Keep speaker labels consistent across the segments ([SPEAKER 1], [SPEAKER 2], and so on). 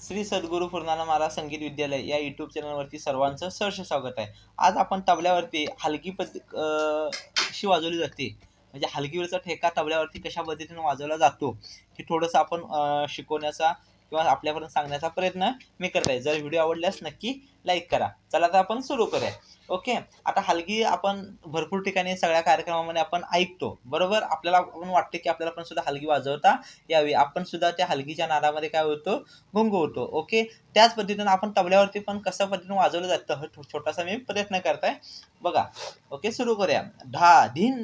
[SPEAKER 1] श्री सद्गुरू पूर्णानंद महाराज संगीत विद्यालय या यूट्यूब चॅनलवरती सर्वांचं सहर्ष स्वागत आहे। आज आपण तबल्यावरती हलकी कशी वाजवली जाते, म्हणजे हलगीवरचा ठेका तबल्यावरती कशा पद्धतीने वाजवला जातो हे थोडंसं आपण शिकवण्याचा किंवा आपल्यापर्यंत सांगण्याचा प्रयत्न मी करत आहे। जर व्हिडिओ आवडल्यास नक्की लाईक करा। चला तर आपण सुरू करूया। ओके, आता हलगी आपण भरपूर ठिकाणी सगळ्या कार्यक्रमामध्ये आपण ऐकतो, बरोबर। आपल्याला पण वाटते की आपल्याला पण सुद्धा हलगी वाजवता यावी, आपण सुद्धा त्या हलगीच्या नादामध्ये काय होतो, गुंग होतो। ओके, त्याच पद्धतीने आपण तबल्यावरती पण कशा पद्धतीने वाजवलं जातं हा छोटासा मी प्रयत्न करताय, बघा। ओके, सुरू करूया। धा धिन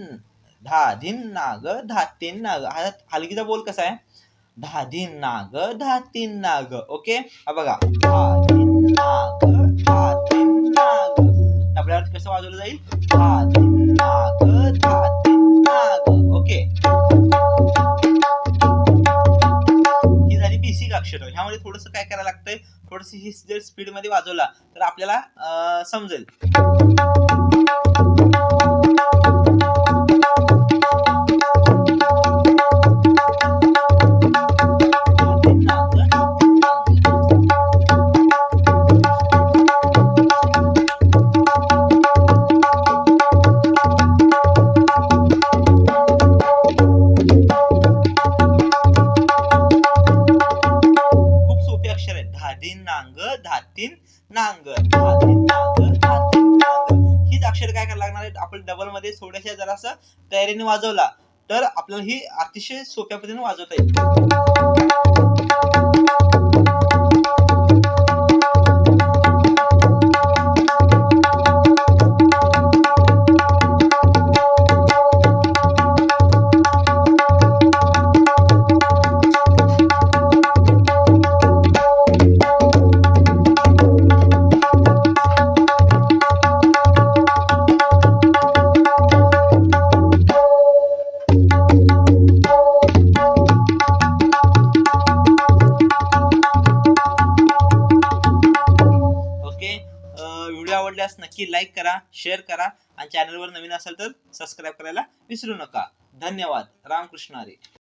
[SPEAKER 1] नाग धा तीन नाग, हा हलगीचा बोल कसा आहे, धा धिन नाग धा तीन नाग। ओके, हा बघा, धा धिन नाग धा तीन नाग। तबल्यावरती कसं वाजवलं जाईल, धा धिन नाग धा तीन नाग। ओके, ही झाली बेसिक अक्षर। ह्यामध्ये थोडंसं काय करायला लागतंय, थोडंसं ही जर स्पीड मध्ये वाजवला तर आपल्याला समजेल। खूप सोपे अक्षर आहेत, धादीन नांग धातीन नांग, धादीन नांग धातीन नांग। हीच अक्षर काय करायला लागणार आहेत, आपण डबल मध्ये थोड्याशा जरासं तयारीने वाजवला तर आपल्याला ही अतिशय सोप्या पद्धतीने वाजवता येईल। व्हिडिओ आवडल्यास नक्की लाईक करा, शेअर करा आणि चॅनलवर नवीन असेल तर सबस्क्राईब करायला विसरू नका। धन्यवाद। रामकृष्ण हरी।